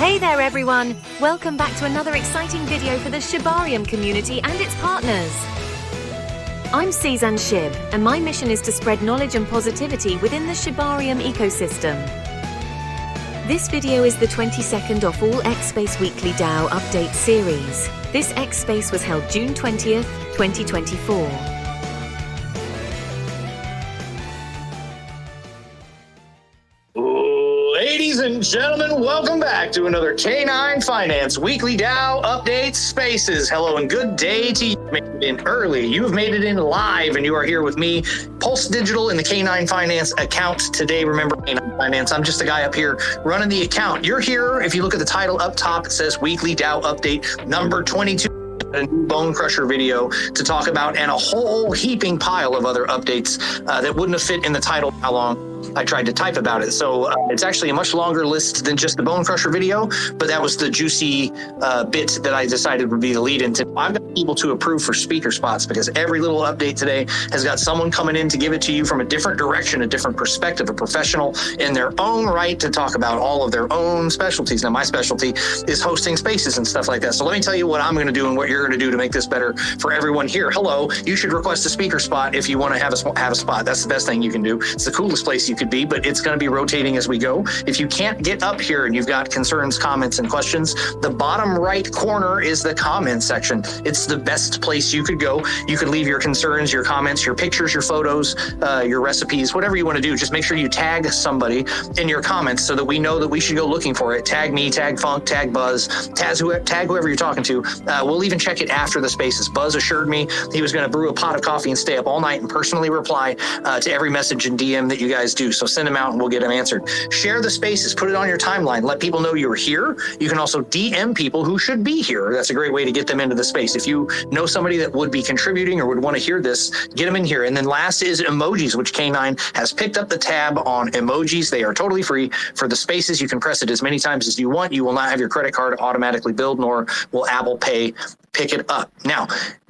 Hey there everyone! Welcome back to another exciting video for the Shibarium community and its partners. I'm 𝐶𝐶 and Shib, and my mission is to spread knowledge and positivity within the Shibarium ecosystem. This video is the 22nd of all 𝐾𝐞𝐯𝐞𝐸 Weekly DAO Update series. This 𝐾𝐸 was held June 20th, 2024. Ladies and gentlemen, welcome back to another K9 Finance Weekly DAO Update Spaces. Hello and good day to you. You made it in early. You have made it in live, and you are here with me, Pulse Digital, in the K9 Finance account today. Remember, K9 Finance, I'm just a guy up here running the account. You're here. If you look at the title up top, it says Weekly DAO Update number 22. A new Bone Crusher video to talk about, and a whole heaping pile of other updates that wouldn't have fit in the title how long I tried to type about it. So it's actually a much longer list than just the Bone Crusher video, but that was the juicy bit that I decided would be the lead into. I've got people to approve for speaker spots because every little update today has got someone coming in to give it to you from a different direction, a different perspective, a professional in their own right to talk about all of their own specialties. Now, my specialty is hosting spaces and stuff like that. So let me tell you what I'm going to do and what you're going to do to make this better for everyone here. Hello, you should request a speaker spot if you want to have a spot. That's the best thing you can do. It's the coolest place you could be, but it's going to be rotating as we go. If you can't get up here and you've got concerns, comments, and questions, the bottom right corner is the comment section. It's the best place you could go. You could leave your concerns, your comments, your pictures, your photos, your recipes, whatever you want to do. Just make sure you tag somebody in your comments so that we know that we should go looking for it. Tag me, tag Funk, tag Buzz, tag whoever you're talking to. We'll even check it after the spaces. Buzz assured me he was going to brew a pot of coffee and stay up all night and personally reply to every message and DM that you guys do. So send them out and we'll get them answered. Share the spaces, put it on your timeline, let people know you're here. You can also DM people who should be here. That's a great way to get them into the space. If you know somebody that would be contributing or would want to hear this, get them in here. And then last is emojis, which K9 has picked up the tab on emojis. They are totally free for the spaces. You can press it as many times as you want. You will not have your credit card automatically billed, nor will Apple Pay pick it up. Now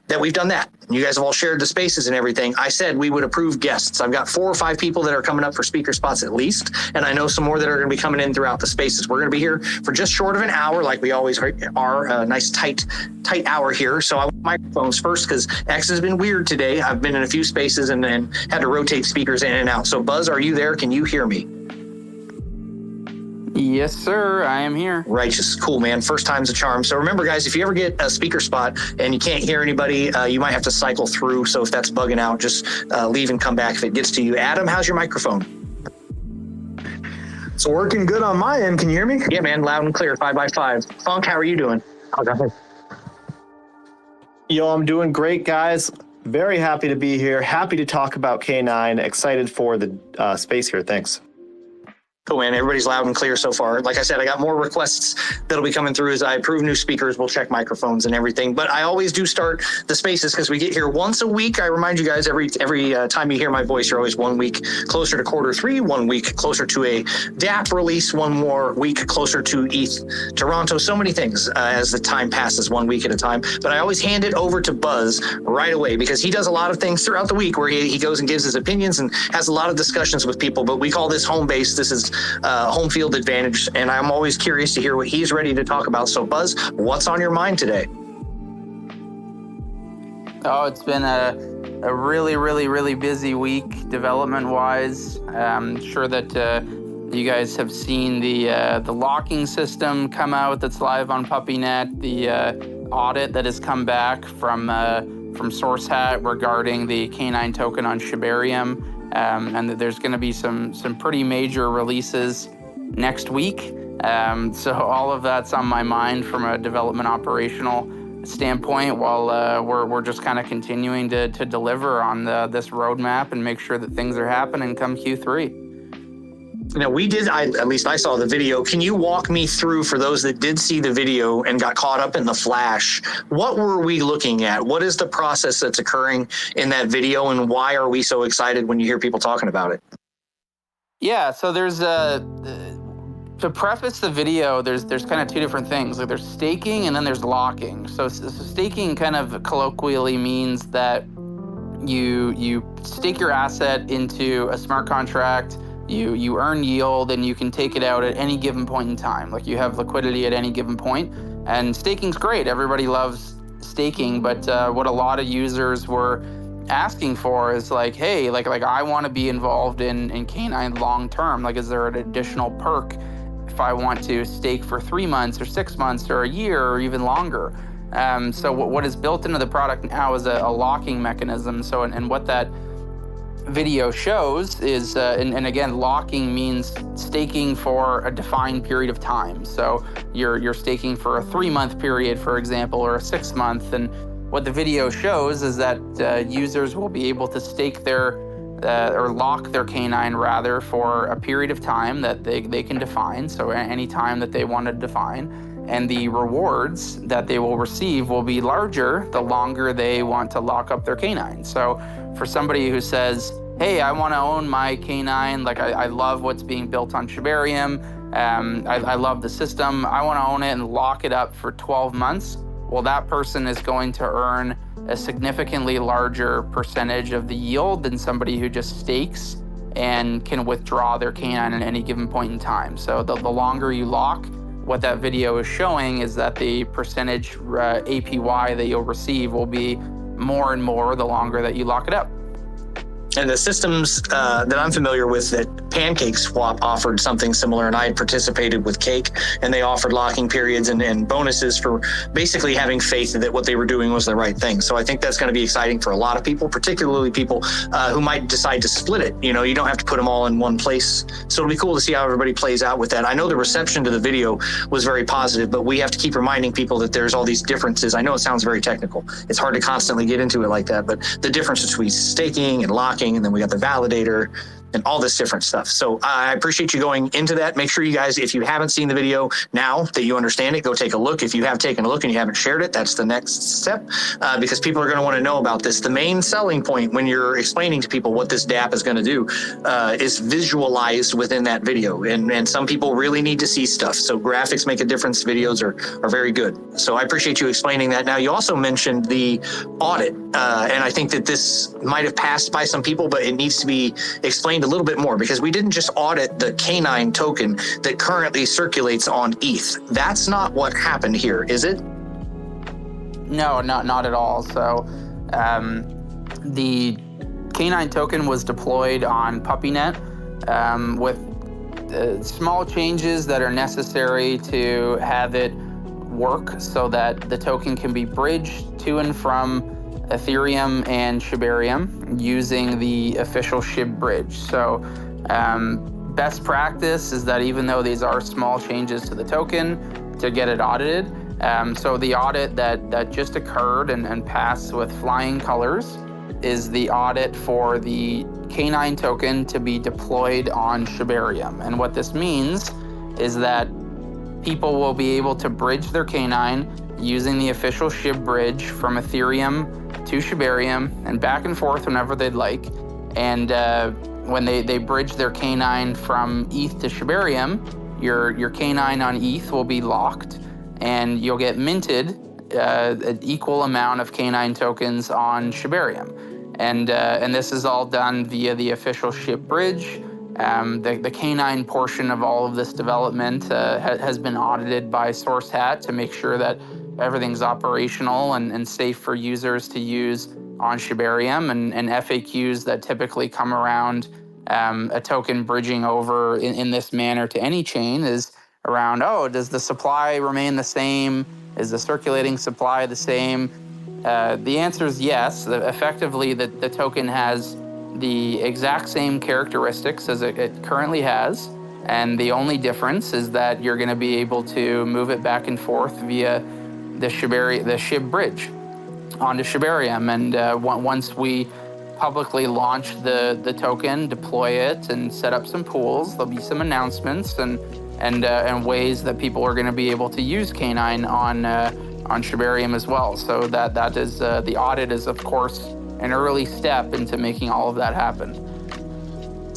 that we've done that, you guys have all shared the spaces and everything, I said we would approve guests. I've got 4 or 5 people that are coming up for speaker spots at least, and I know some more that are going to be coming in throughout the spaces. We're going to be here for just short of an hour, like we always are. A nice tight hour here. So I want microphones first because X has been weird today. I've been in a few spaces and then had to rotate speakers in and out. So Buzz, are you there? Can you hear me? Yes, sir. I am here. Righteous. Cool, man. First time's a charm. So remember, guys, if you ever get a speaker spot and you can't hear anybody, you might have to cycle through. So if that's bugging out, just leave and come back if it gets to you. Adam, how's your microphone? It's working good on my end. Can you hear me? Yeah, man. Loud and clear. 5x5. Funk, how are you doing? Okay. Yo, I'm doing great, guys. Very happy to be here. Happy to talk about K9. Excited for the space here. Thanks. Cool, man. Everybody's loud and clear so far. Like I said, I got more requests that'll be coming through as I approve new speakers. We'll check microphones and everything. But I always do start the spaces because we get here once a week. I remind you guys every time you hear my voice, you're always 1 week closer to Q3, 1 week closer to a DApp release, 1 more week closer to ETH Toronto. So many things as the time passes, 1 week at a time. But I always hand it over to Buzz right away because he does a lot of things throughout the week where he goes and gives his opinions and has a lot of discussions with people. But we call this home base. This is home field advantage, and I'm always curious to hear what he's ready to talk about. So Buzz, what's on your mind today? Oh, it's been a really busy week development wise. I'm sure that you guys have seen the locking system come out that's live on PuppyNet, the audit that has come back from SourceHat regarding the K9 token on Shibarium. And that there's going to be some pretty major releases next week. So all of that's on my mind from a development operational standpoint while we're just kind of continuing to deliver on this roadmap and make sure that things are happening come Q3. Now, at least I saw the video. Can you walk me through, for those that did see the video and got caught up in the flash, what were we looking at? What is the process that's occurring in that video, and why are we so excited when you hear people talking about it? Yeah, so there's to preface the video, there's kind of 2 different things. Like there's staking and then there's locking. So staking kind of colloquially means that you stake your asset into a smart contract. You earn yield and you can take it out at any given point in time. Like you have liquidity at any given point. And staking's great. Everybody loves staking, but what a lot of users were asking for is like, hey, like I want to be involved in K9 long term. Like, is there an additional perk if I want to stake for 3 months or 6 months or a year or even longer? So what is built into the product now is a locking mechanism. So and what that video shows is, and again, locking means staking for a defined period of time. So you're staking for a 3-month period, for example, or a 6-month. And what the video shows is that users will be able to stake their or lock their K9 rather for a period of time that they can define. So any time that they want to define. And the rewards that they will receive will be larger the longer they want to lock up their K9. So for somebody who says, hey, I want to own my K9, like I love what's being built on Shibarium, I love the system, I want to own it and lock it up for 12 months, well, that person is going to earn a significantly larger percentage of the yield than somebody who just stakes and can withdraw their K9 at any given point in time. So the longer you lock, what that video is showing is that the percentage APY that you'll receive will be more and more the longer that you lock it up. And the systems that I'm familiar with, that PancakeSwap offered something similar, and I had participated with Cake, and they offered locking periods and bonuses for basically having faith that what they were doing was the right thing. So I think that's going to be exciting for a lot of people, particularly people who might decide to split it. You know, you don't have to put them all in one place. So it'll be cool to see how everybody plays out with that. I know the reception to the video was very positive, but we have to keep reminding people that there's all these differences. I know it sounds very technical. It's hard to constantly get into it like that, but the difference between staking and locking, and then we got the validator and all this different stuff. So I appreciate you going into that. Make sure you guys, if you haven't seen the video now that you understand it, go take a look. If you have taken a look and you haven't shared it, that's the next step, because people are going to want to know about this. The main selling point when you're explaining to people what this DApp is going to do is visualized within that video. And some people really need to see stuff. So graphics make a difference. Videos are very good. So I appreciate you explaining that. Now, you also mentioned the audit, and I think that this might have passed by some people, but it needs to be explained a little bit more, because we didn't just audit the K9 token that currently circulates on ETH. That's not what happened here, is it? No, not at all. So the K9 token was deployed on PuppyNet with small changes that are necessary to have it work so that the token can be bridged to and from Ethereum and Shibarium using the official SHIB bridge. So best practice is that even though these are small changes to the token, to get it audited. So the audit that just occurred and passed with flying colors is the audit for the K9 token to be deployed on Shibarium. And what this means is that people will be able to bridge their K9 using the official SHIB bridge from Ethereum to Shibarium and back and forth whenever they'd like. And when they bridge their K9 from ETH to Shibarium, your K9 on ETH will be locked, and you'll get minted an equal amount of K9 tokens on Shibarium. And this is all done via the official SHIB bridge. The K9 portion of all of this development has been audited by SourceHat to make sure that everything's operational and safe for users to use on Shibarium, and FAQs that typically come around a token bridging over in this manner to any chain is around, oh, does the supply remain the same? Is the circulating supply the same? The answer is yes. Effectively, the token has the exact same characteristics as it currently has, and the only difference is that you're going to be able to move it back and forth via the SHIB bridge onto Shibarium. And once we publicly launch the token, deploy it, and set up some pools, there'll be some announcements and ways that people are going to be able to use K9 on Shibarium as well. So that is the audit is, of course, an early step into making all of that happen.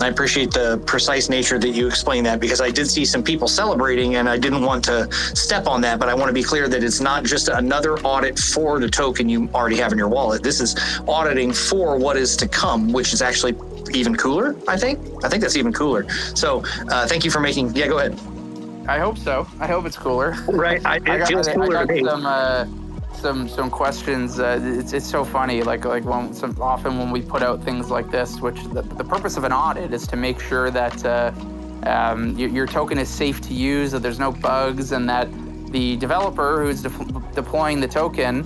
I appreciate the precise nature that you explained that, because I did see some people celebrating and I didn't want to step on that, but I want to be clear that it's not just another audit for the token you already have in your wallet. This is auditing for what is to come, which is actually even cooler, I think. I think that's even cooler. So thank you for making, yeah, go ahead. I hope so. I hope it's cooler. Right, it feels cooler to me. Some questions. It's so funny. Often when we put out things like this, which the purpose of an audit is to make sure that your token is safe to use, that there's no bugs, and that the developer who's deploying the token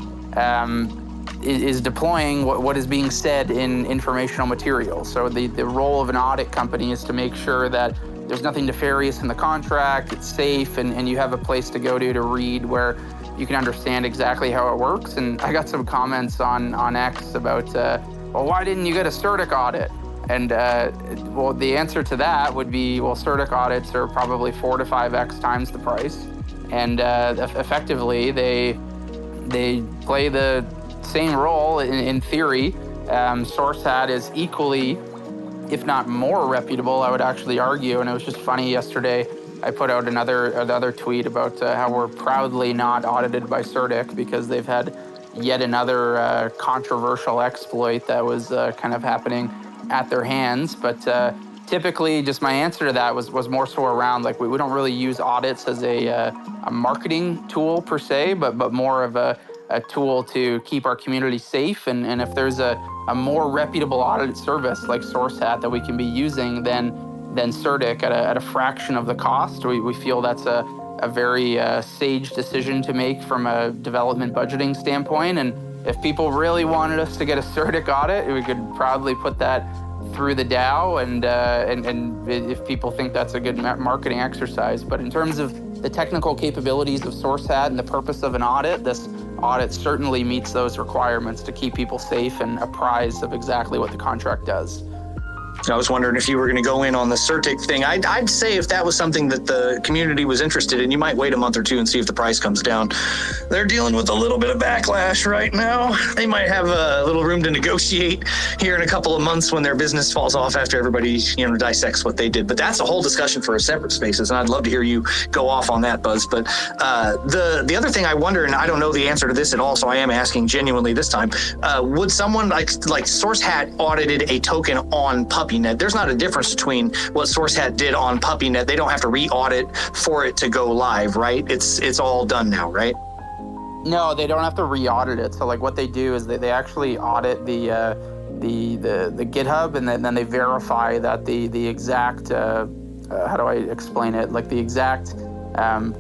is deploying what is being said in informational material. So the role of an audit company is to make sure that there's nothing nefarious in the contract, it's safe, and you have a place to go to read where you can understand exactly how it works. And I got some comments on X about, well, why didn't you get a CertiK audit? And well, the answer to that would be, well, CertiK audits are probably 4 to 5x times the price. And effectively, they play the same role in theory. SourceHat is equally, if not more reputable, I would actually argue. And it was just funny yesterday, I put out another tweet about how we're proudly not audited by CertiK because they've had yet another controversial exploit that was kind of happening at their hands. But typically, just my answer to that was more so around, like, we don't really use audits as a marketing tool per se, but more of a tool to keep our community safe. And if there's a more reputable audit service like SourceHat that we can be using than CertiK at a fraction of the cost, we feel that's a very sage decision to make from a development budgeting standpoint. And if people really wanted us to get a CertiK audit, we could proudly put that through the DAO, and if people think that's a good marketing exercise. But in terms of the technical capabilities of SourceHat and the purpose of an audit, this audit certainly meets those requirements to keep people safe and apprised of exactly what the contract does. I was wondering if you were going to go in on the CertiK thing. I'd say if that was something that the community was interested in, you might wait a month or two and see if the price comes down. They're dealing with a little bit of backlash right now. They might have a little room to negotiate here in a couple of months when their business falls off after everybody dissects what they did. But that's a whole discussion for a separate Spaces, and I'd love to hear you go off on that, Buzz. But the other thing I wonder, and I don't know the answer to this at all, so I am asking genuinely this time, would someone like SourceHat audited a token on PuppyNet? There's not a difference between what SourceHat did on PuppyNet. They don't have to re-audit for it to go live, right? It's all done now, right? No, they don't have to re-audit it. So like what they do is they actually audit the GitHub, and then they verify that the exact how do I explain it? Like the exact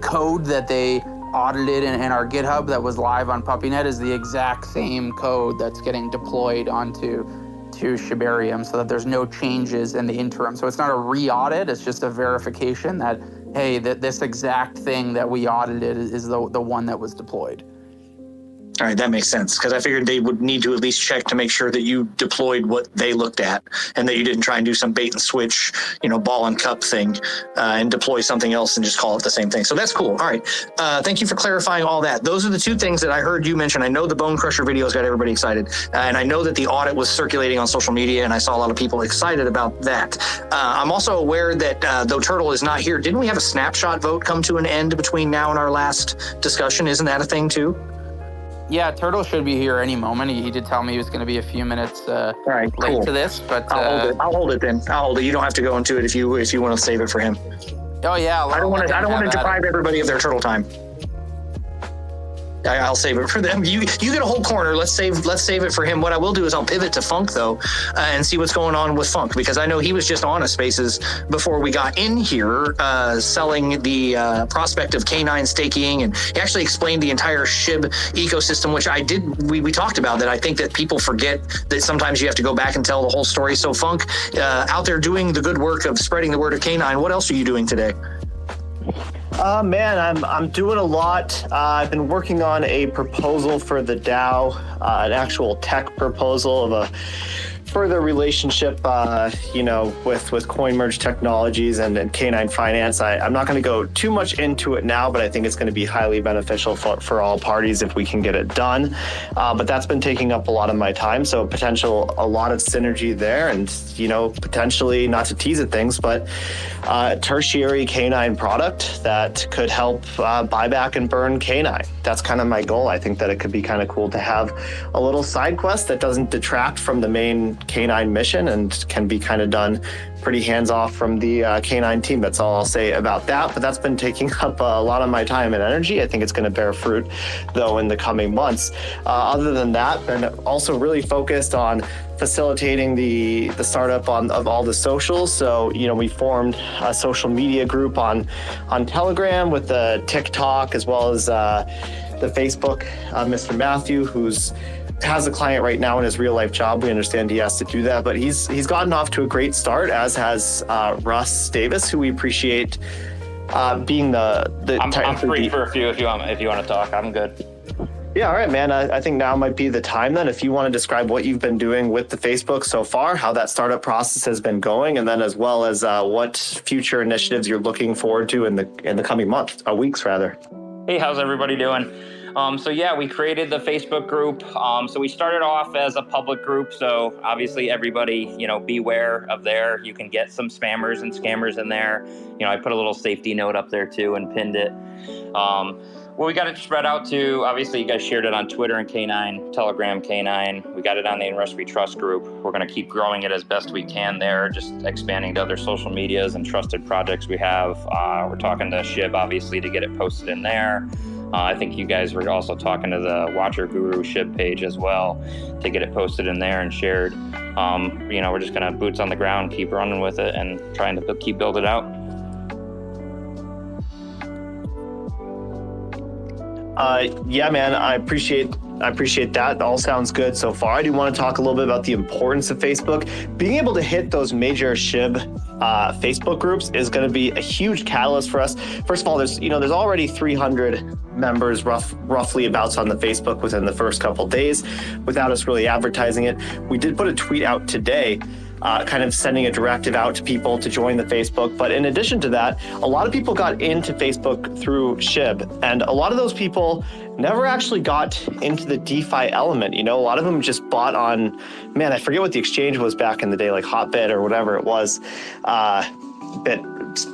code that they audited in our GitHub that was live on PuppyNet is the exact same code that's getting deployed onto Shibarium, so that there's no changes in the interim. So it's not a re-audit, it's just a verification that, hey, this exact thing that we audited is the one that was deployed. All right, that makes sense, because I figured they would need to at least check to make sure that you deployed what they looked at and that you didn't try and do some bait and switch, ball and cup thing and deploy something else and just call it the same thing. So that's cool. All right. Thank you for clarifying all that. Those are the two things that I heard you mention. I know the Bone Crusher videos got everybody excited, and I know that the audit was circulating on social media, and I saw a lot of people excited about that. I'm also aware that though Turtle is not here, didn't we have a snapshot vote come to an end between now and our last discussion? Isn't that a thing too? Yeah, Turtle should be here any moment. He did tell me he was going to be a few minutes late to this, but I'll hold it then. I'll hold it. You don't have to go into it if you want to save it for him. Oh yeah, I don't want to deprive everybody of their Turtle time. I'll save it for them. You get a whole corner. Let's save it for him. What I will do is I'll pivot to Funk though, and see what's going on with Funk, because I know he was just on a Spaces before we got in here, selling the prospect of K9 staking, and he actually explained the entire SHIB ecosystem, which we talked about that. I think that people forget that sometimes you have to go back and tell the whole story. So Funk, out there doing the good work of spreading the word of K9. What else are you doing today? Man, I'm doing a lot. I've been working on a proposal for the DAO, an actual tech proposal of a further relationship, with Coinmerge Technologies and K9 Finance. I'm not going to go too much into it now, but I think it's going to be highly beneficial for all parties if we can get it done. But that's been taking up a lot of my time, so a lot of synergy there, and potentially, not to tease at things, but tertiary K9 product that could help buy back and burn K9. That's kind of my goal. I think that it could be kind of cool to have a little side quest that doesn't detract from the main K9 mission and can be kind of done pretty hands-off from the K9 team. That's all I'll say about that. But that's been taking up a lot of my time and energy. I think it's going to bear fruit, though, in the coming months. Other than that, been also really focused on facilitating the startup of all the socials. So, we formed a social media group on Telegram with the TikTok as well as the Facebook. Mr. Matthew, has a client right now in his real life job. We understand he has to do that, but he's gotten off to a great start, as has Russ Davis, who we appreciate being the. I'm free for a few if you want to talk. I'm good. Yeah, all right, man. I think now might be the time then. If you want to describe what you've been doing with the Facebook so far, how that startup process has been going, and then as well as what future initiatives you're looking forward to in the coming months, weeks rather. Hey, how's everybody doing? So yeah, we created the Facebook group. So we started off as a public group. So obviously everybody, beware of there. You can get some spammers and scammers in there. I put a little safety note up there too and pinned it. Well, we got it spread out to, obviously you guys shared it on Twitter and K9, Telegram K9. We got it on the Invest We Trust group. We're going to keep growing it as best we can there, just expanding to other social medias and trusted projects we have. We're talking to Shib, obviously, to get it posted in there. I think you guys were also talking to the Watcher Guru Shib page as well to get it posted in there and shared. We're just going to boots on the ground, keep running with it and trying to keep build it out. Yeah, man, I appreciate that. All sounds good so far. I do want to talk a little bit about the importance of Facebook. Being able to hit those major SHIB Facebook groups is going to be a huge catalyst for us. First of all, there's already 300 members roughly abouts on the Facebook within the first couple days without us really advertising it. We did put a tweet out today kind of sending a directive out to people to join the Facebook. But in addition to that, a lot of people got into Facebook through SHIB, and a lot of those people never actually got into the DeFi element. A lot of them just bought on, man, I forget what the exchange was back in the day, like Hotbit or whatever it was,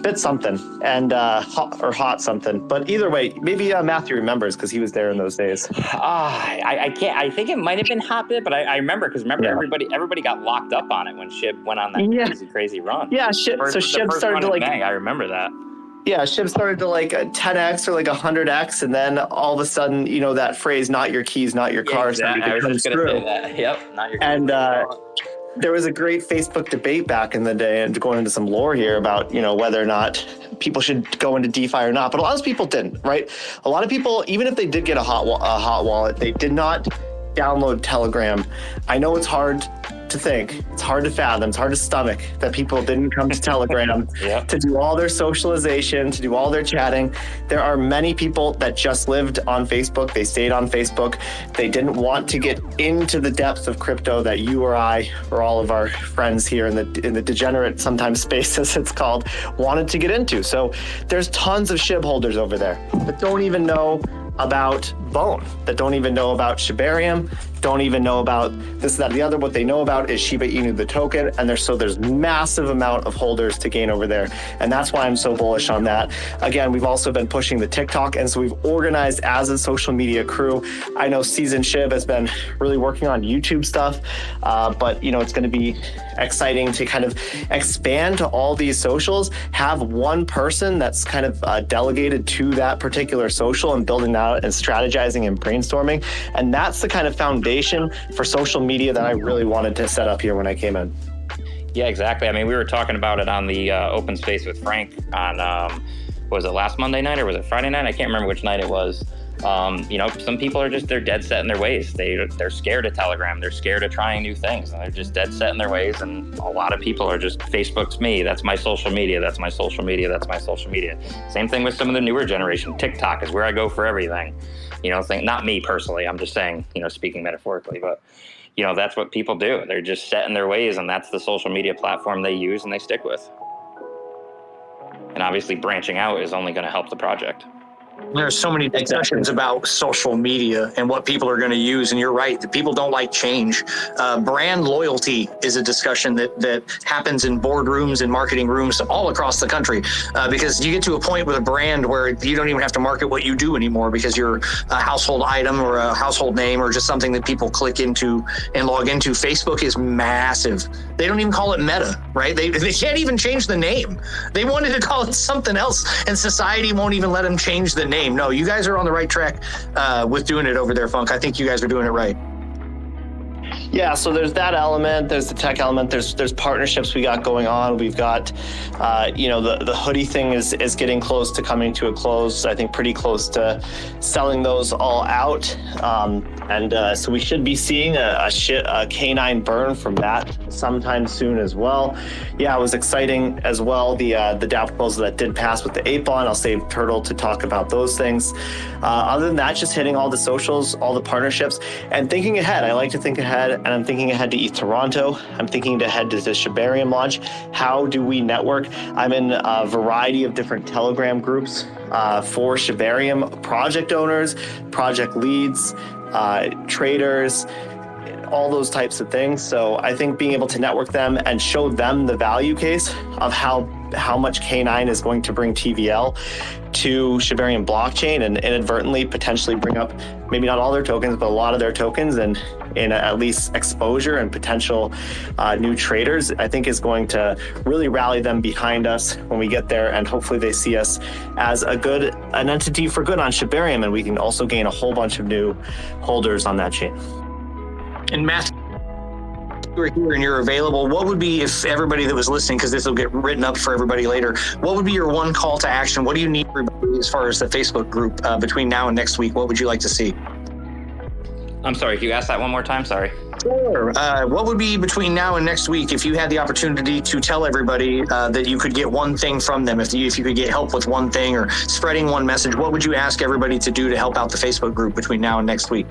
Bit something, and hot something. But either way, maybe Matthew remembers because he was there in those days. I can't. I think it might have been Hotbit, but I remember because everybody got locked up on it when SHIB went on that crazy run. Yeah, SHIB started to I remember that. Yeah, SHIB started to like 10x or like 100x, and then all of a sudden, that phrase "not your keys, not your car" exactly. I was just going to say that. Yep, not your keys. And there was a great Facebook debate back in the day, and going into some lore here about, whether or not people should go into DeFi or not. But a lot of people didn't, right? A lot of people, even if they did get a hot wallet, they did not download Telegram. I know it's hard to think, it's hard to fathom, it's hard to stomach that people didn't come to Telegram to do all their socialization, to do all their chatting. There are many people that just lived on Facebook. They stayed on Facebook. They didn't want to get into the depths of crypto that you or I or all of our friends here in the degenerate sometimes space, as it's called, wanted to get into. So there's tons of SHIB holders over there that don't even know about Bone, that don't even know about Shibarium, don't even know about this, that, the other. What they know about is Shiba Inu, the token, and there's massive amount of holders to gain over there. And that's why I'm so bullish on that. Again, we've also been pushing the TikTok, and so we've organized as a social media crew. I know Season Shib has been really working on YouTube stuff, but it's going to be exciting to kind of expand to all these socials, have one person that's kind of delegated to that particular social and building that out and strategizing and brainstorming. And that's the kind of foundation for social media that I really wanted to set up here when I came in. Yeah, exactly. I mean, we were talking about it on the open space with Frank on, was it last Monday night or was it Friday night? I can't remember which night it was. Some people are they're dead set in their ways. They're scared of Telegram. They're scared of trying new things, and they're just dead set in their ways. And a lot of people are just, Facebook's me. That's my social media. That's my social media. That's my social media. Same thing with some of the newer generation. TikTok is where I go for everything. Not me personally. I'm just saying, speaking metaphorically, but that's what people do. They're just set in their ways, and that's the social media platform they use and they stick with. And obviously branching out is only going to help the project. There's so many discussions about social media and what people are going to use. And you're right, that people don't like change. Brand loyalty is a discussion that happens in boardrooms and marketing rooms all across the country, because you get to a point with a brand where you don't even have to market what you do anymore because you're a household item or a household name or just something that people click into and log into. Facebook is massive. They don't even call it Meta, right? They can't even change the name. They wanted to call it something else, and society won't even let them change the name. No, you guys are on the right track with doing it over there, Funk. I think you guys are doing it right. Yeah, so there's that element. There's the tech element. There's partnerships we got going on. We've got, the hoodie thing is getting close to coming to a close. I think pretty close to selling those all out. So we should be seeing a K9 burn from that sometime soon as well. Yeah, it was exciting as well. The DAO proposal that did pass with the 8 ball. I'll save Turtle to talk about those things. Other than that, just hitting all the socials, all the partnerships, and thinking ahead. I like to think ahead, and I'm thinking ahead to ETH Toronto. I'm thinking ahead to the Shibarium launch. How do we network? I'm in a variety of different Telegram groups for Shibarium project owners, project leads, traders, all those types of things. So I think being able to network them and show them the value case of how much K9 is going to bring TVL to Shibarium blockchain and inadvertently potentially bring up maybe not all their tokens, but a lot of their tokens and in at least exposure and potential new traders, I think is going to really rally them behind us when we get there. And hopefully they see us as an entity for good on Shibarium, and we can also gain a whole bunch of new holders on that chain. And Matthew, you're here and you're available. What would be, if everybody that was listening, because this will get written up for everybody later, what would be your one call to action? What do you need everybody as far as the Facebook group between now and next week? What would you like to see? I'm sorry, can you ask that one more time? Sorry. Sure. What would be between now and next week if you had the opportunity to tell everybody that you could get one thing from them? If you could get help with one thing or spreading one message, what would you ask everybody to do to help out the Facebook group between now and next week?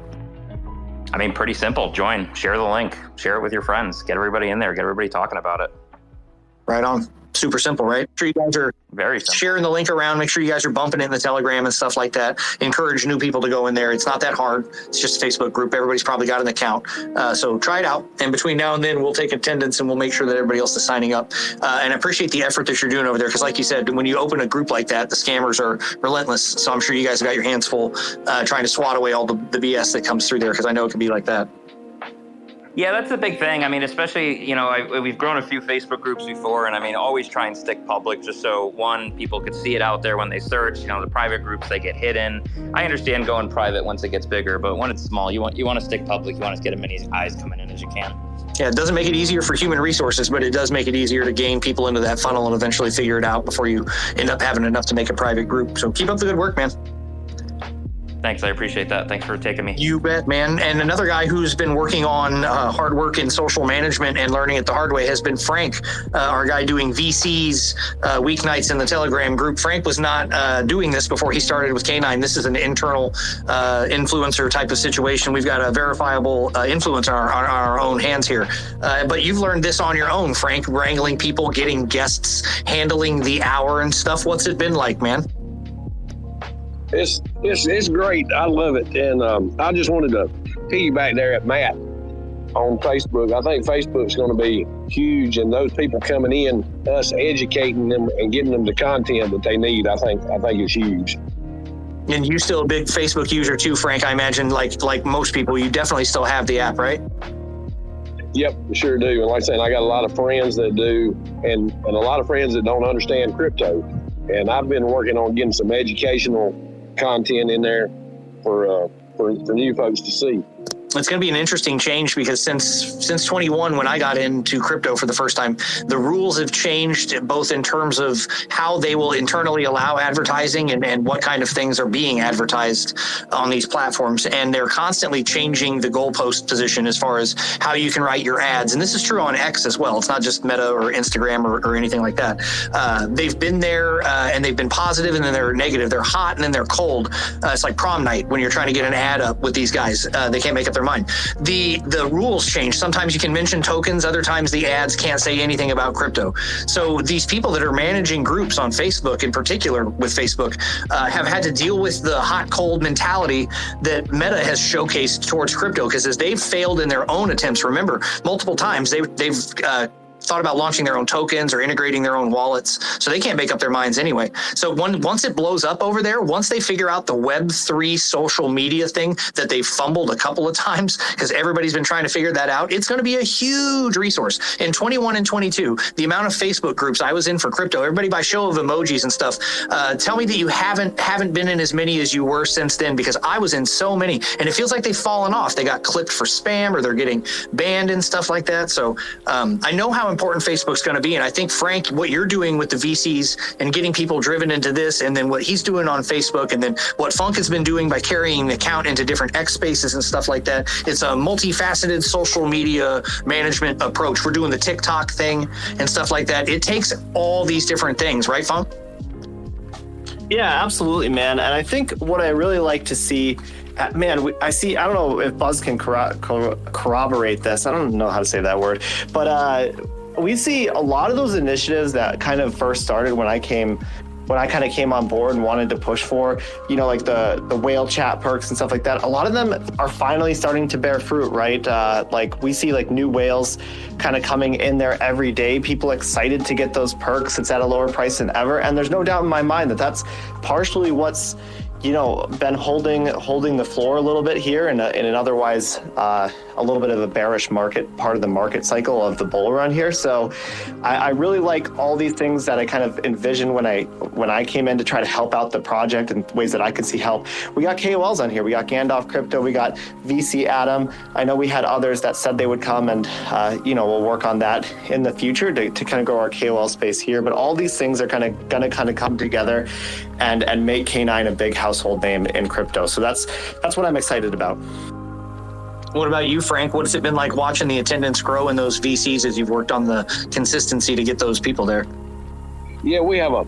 I mean, pretty simple. Join, share the link, share it with your friends, get everybody in there, get everybody talking about it. Right on. Super simple, right? Make sure you guys are very simple. Sharing the link around. Make sure you guys are bumping it in the Telegram and stuff like that. Encourage new people to go in there. It's not that hard. It's just a Facebook group. Everybody's probably got an account. So try it out. And between now and then, we'll take attendance and we'll make sure that everybody else is signing up. And I appreciate the effort that you're doing over there. Because like you said, when you open a group like that, the scammers are relentless. So I'm sure you guys have got your hands full trying to swat away all the BS that comes through there, because I know it can be like that. Yeah, that's the big thing. I mean, especially, we've grown a few Facebook groups before, and I mean, always try and stick public just so, one, people could see it out there when they search. The private groups, they get hidden. I understand going private once it gets bigger, but when it's small, you want to stick public. You want to get as many eyes coming in as you can. Yeah, it doesn't make it easier for human resources, but it does make it easier to gain people into that funnel and eventually figure it out before you end up having enough to make a private group. So keep up the good work, man. Thanks, I appreciate that. Thanks for taking me. You bet, man. And another guy who's been working on hard work in social management and learning it the hard way has been Frank, our guy doing VCs weeknights in the Telegram group. Frank was not doing this before he started with K9. This is an internal influencer type of situation. We've got a verifiable influence on our own hands here. But you've learned this on your own, Frank, wrangling people, getting guests, handling the hour and stuff. What's it been like, man? It's great. I love it. And I just wanted to piggyback there at Matt on Facebook. I think Facebook's going to be huge, and those people coming in, us educating them and getting them the content that they need, I think it's huge. And you're still a big Facebook user too, Frank. I imagine like most people, you definitely still have the app, right? Yep, sure do. And like I said, I got a lot of friends that do, and a lot of friends that don't understand crypto. And I've been working on getting some educational content in there for new folks to see. It's going to be an interesting change because since 21, when I got into crypto for the first time, the rules have changed both in terms of how they will internally allow advertising and what kind of things are being advertised on these platforms. And they're constantly changing the goalpost position as far as how you can write your ads. And this is true on X as well. It's not just Meta or Instagram or anything like that. They've been there and they've been positive, and then they're negative. They're hot and then they're cold. It's like prom night when you're trying to get an ad up with these guys. They can't make up their their mind. The rules change. Sometimes you can mention tokens, other times the ads can't say anything about crypto. So these people that are managing groups on Facebook, in particular with Facebook, have had to deal with the hot cold mentality that Meta has showcased towards crypto, because as they've failed in their own attempts, remember, multiple times they've thought about launching their own tokens or integrating their own wallets, so they can't make up their minds anyway. So once it blows up over there, once they figure out the Web3 social media thing that they fumbled a couple of times because everybody's been trying to figure that out, it's going to be a huge resource. In 21 and 22, the amount of Facebook groups I was in for crypto, everybody by show of emojis and stuff, tell me that you haven't been in as many as you were since then, because I was in so many, and it feels like they've fallen off. They got clipped for spam, or they're getting banned and stuff like that. So I know how important Facebook's going to be. And I think, Frank, what you're doing with the VCs and getting people driven into this, and then what he's doing on Facebook, and then what Funk has been doing by carrying the account into different X spaces and stuff like that, it's a multifaceted social media management approach. We're doing the TikTok thing and stuff like that. It takes all these different things, right, Funk? Yeah, absolutely, man. And I think what I really like to see, man, I don't know if Buzz can corroborate this. I don't know how to say that word, but we see a lot of those initiatives that kind of first started when I kind of came on board and wanted to push for, like the whale chat perks and stuff like that. A lot of them are finally starting to bear fruit, right? Like we see like new whales kind of coming in there every day. People excited to get those perks. It's at a lower price than ever. And there's no doubt in my mind that that's partially what's, been holding the floor a little bit here in an otherwise a little bit of a bearish market, part of the market cycle of the bull run here. So I really like all these things that I kind of envisioned when I came in to try to help out the project in ways that I could see help. We got KOLs on here. We got Gandalf Crypto. We got VC Adam. I know we had others that said they would come, and we'll work on that in the future to kind of grow our KOL space here. But all these things are going to come together and make K9 a big household name in crypto. So that's what I'm excited about. What about you, Frank? What's it been like watching the attendance grow in those VCs as you've worked on the consistency to get those people there? Yeah, we have a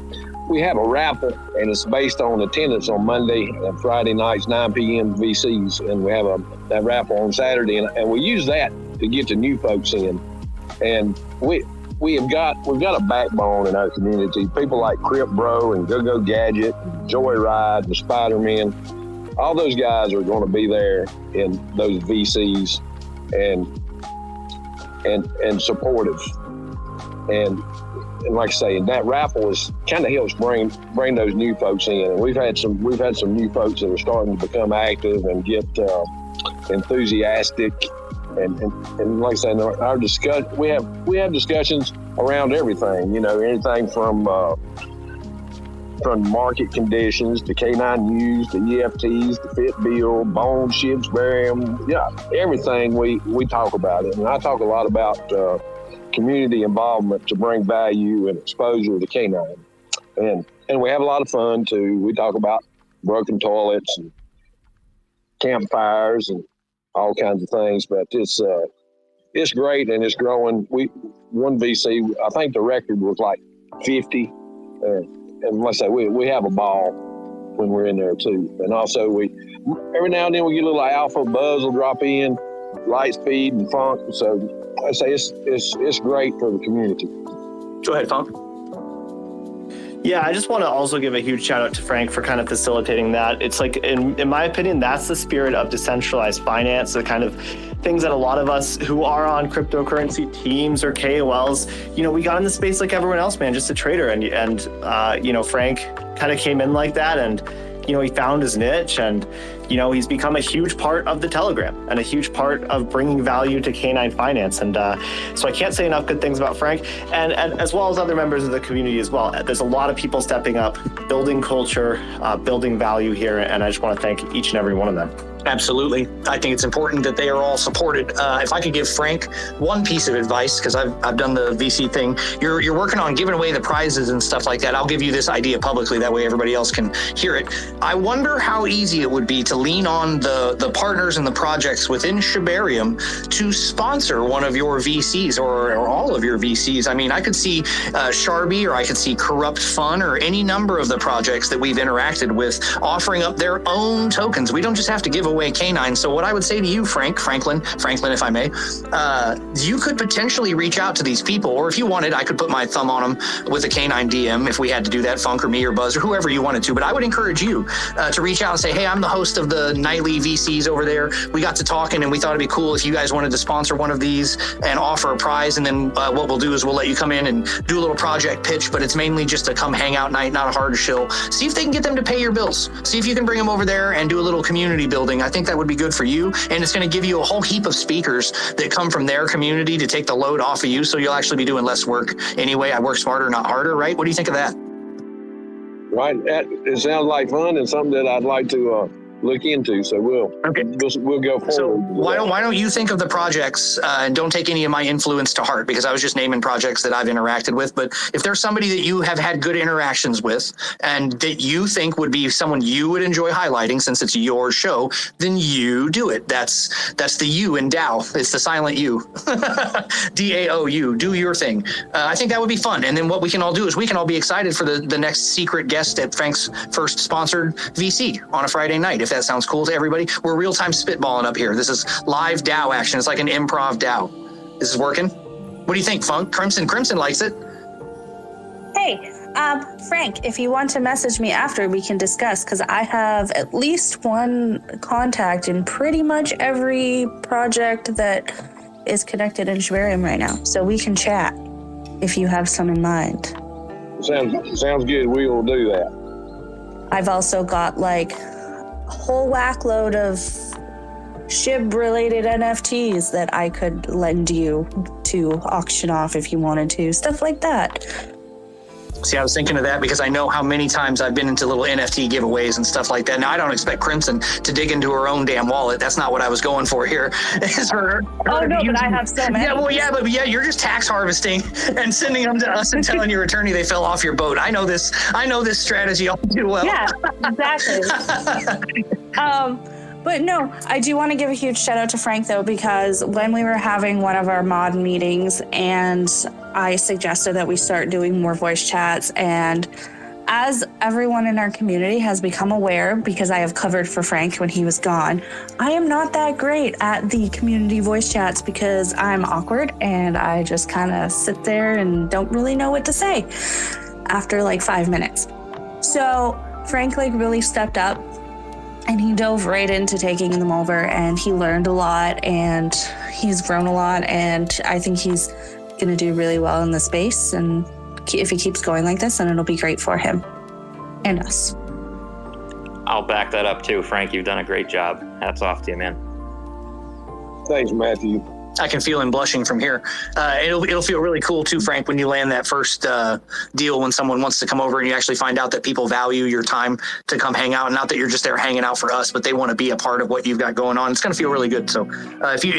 raffle, and it's based on attendance on Monday and Friday nights, 9 p.m. VCs, and we have that raffle on Saturday, and we use that to get the new folks in. And we've got a backbone in our community. People like Crip Bro and 𝐾𝐞𝐯𝐞𝐿, and Joyride and Spider-Man. All those guys are going to be there in those VCs and supportive. And like I say, that raffle is kind of helps bring those new folks in. And we've had some new folks that are starting to become active and get enthusiastic. And like I say, our we have discussions around everything. Anything from market conditions to K9 news, to EFTs, to Fit Bill, Bone, Shibs, Barium, everything we talk about it. And I talk a lot about community involvement to bring value and exposure to K9. And we have a lot of fun too. We talk about broken toilets and campfires and all kinds of things, but it's great and it's growing. One VC, I think the record was like 50. And let's say we have a ball when we're in there too. And also every now and then we get a little alpha. Buzz will drop in, Lightspeed and Funk. So I say it's great for the community. Go ahead, Funk. Yeah, I just want to also give a huge shout out to Frank for kind of facilitating that. It's like, in my opinion, that's the spirit of decentralized finance, the kind of things that a lot of us who are on cryptocurrency teams or KOLs, we got in the space like everyone else, man, just a trader. And Frank kind of came in like that, and, he found his niche, and, he's become a huge part of the Telegram and a huge part of bringing value to K9 Finance. And so I can't say enough good things about Frank, and as well as other members of the community as well. There's a lot of people stepping up, building culture, building value here, and I just want to thank each and every one of them. Absolutely. I think it's important that they are all supported. If I could give Frank one piece of advice, because I've done the VC thing, you're working on giving away the prizes and stuff like that. I'll give you this idea publicly. That way everybody else can hear it. I wonder how easy it would be to lean on the partners and the projects within Shibarium to sponsor one of your VCs or all of your VCs. I mean, I could see Sharby, or I could see Corrupt Fun, or any number of the projects that we've interacted with offering up their own tokens. We don't just have to give away K9. So what I would say to you, Franklin, if I may, you could potentially reach out to these people, or if you wanted, I could put my thumb on them with a K9 DM if we had to do that, Funk or me or Buzz or whoever you wanted to. But I would encourage you to reach out and say, hey, I'm the host of the nightly VCs over there. We got to talking and we thought it'd be cool if you guys wanted to sponsor one of these and offer a prize. And then what we'll do is we'll let you come in and do a little project pitch, but it's mainly just a come hang out night, not a hard shill. See if they can get them to pay your bills. See if you can bring them over there and do a little community building. I think that would be good for you. And it's going to give you a whole heap of speakers that come from their community to take the load off of you. So you'll actually be doing less work anyway. I work smarter, not harder, right? What do you think of that? Right. It sounds like fun and something that I'd like to look into. So we'll go forward. So why don't you think of the projects and don't take any of my influence to heart, because I was just naming projects that I've interacted with. But if there's somebody that you have had good interactions with and that you think would be someone you would enjoy highlighting, since it's your show, then you do it. That's the U in DAO. It's the silent U. DAO. Do your thing. I think that would be fun. And then what we can all do is we can all be excited for the next secret guest at Frank's first sponsored VC on a Friday night. If that sounds cool to everybody. We're real-time spitballing up here. This is live DAO action. It's like an improv DAO. This is working. What do you think, Funk? Crimson likes it. Hey, Frank, if you want to message me after, we can discuss, because I have at least one contact in pretty much every project that is connected in Shibarium right now. So we can chat if you have some in mind. Sounds good. We will do that. I've also got like a whole whack load of SHIB-related NFTs that I could lend you to auction off if you wanted to. Stuff like that. See, I was thinking of that because I know how many times I've been into little NFT giveaways and stuff like that. Now, I don't expect Crimson to dig into her own damn wallet. That's not what I was going for here. But I have so many. Yeah, you're just tax harvesting and sending them to us and telling your attorney they fell off your boat. I know this strategy all too well. Yeah, exactly. But no, I do want to give a huge shout out to Frank, though, because when we were having one of our mod meetings and I suggested that we start doing more voice chats, and as everyone in our community has become aware, because I have covered for Frank when he was gone, I am not that great at the community voice chats because I'm awkward and I just kind of sit there and don't really know what to say after like 5 minutes. So Frank really stepped up. And he dove right into taking them over, and he learned a lot, and he's grown a lot, and I think he's going to do really well in the space. And if he keeps going like this, then it'll be great for him and us. I'll back that up too, Frank. You've done a great job. Hats off to you, man. Thanks, Matthew. I can feel him blushing from here. It'll feel really cool too, Frank, when you land that first deal, when someone wants to come over and you actually find out that people value your time to come hang out. And not that you're just there hanging out for us, but they want to be a part of what you've got going on. It's going to feel really good. So if you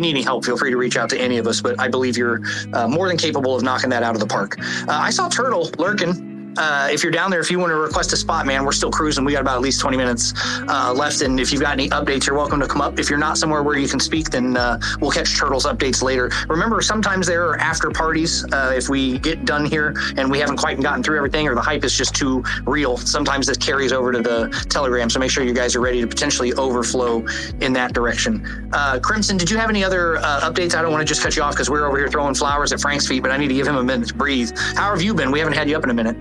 need any help, feel free to reach out to any of us. But I believe you're more than capable of knocking that out of the park. I saw Turtle lurking. If you're down there, if you want to request a spot, man, we're still cruising. We got about at least 20 minutes left. And if you've got any updates, you're welcome to come up. If you're not somewhere where you can speak, then we'll catch Turtle's updates later. Remember, sometimes there are after parties. If we get done here and we haven't quite gotten through everything, or the hype is just too real, sometimes this carries over to the Telegram. So make sure you guys are ready to potentially overflow in that direction. Crimson, did you have any other updates? I don't want to just cut you off because we're over here throwing flowers at Frank's feet, but I need to give him a minute to breathe. How have you been? We haven't had you up in a minute.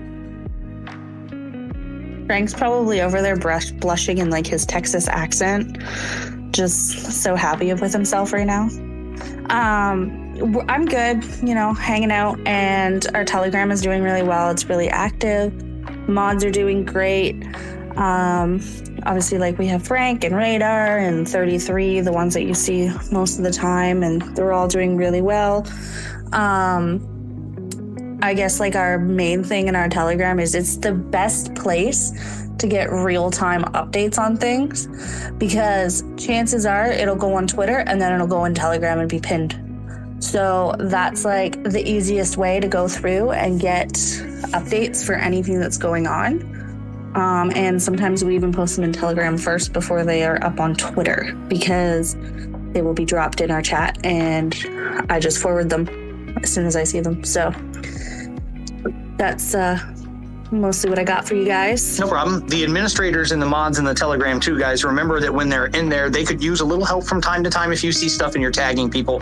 Frank's probably over there blushing in his Texas accent, just so happy with himself right now. I'm good, hanging out, and our Telegram is doing really well. It's really active. Mods are doing great. Obviously, we have Frank and Radar and 33, the ones that you see most of the time, and they're all doing really well. I guess our main thing in our Telegram is it's the best place to get real-time updates on things, because chances are it'll go on Twitter and then it'll go on Telegram and be pinned. So that's the easiest way to go through and get updates for anything that's going on. And sometimes we even post them in Telegram first before they are up on Twitter, because they will be dropped in our chat and I just forward them as soon as I see them. So that's mostly what I got for you guys. No problem. The administrators and the mods in the Telegram too, guys, remember that when they're in there, they could use a little help from time to time. If you see stuff and you're tagging people,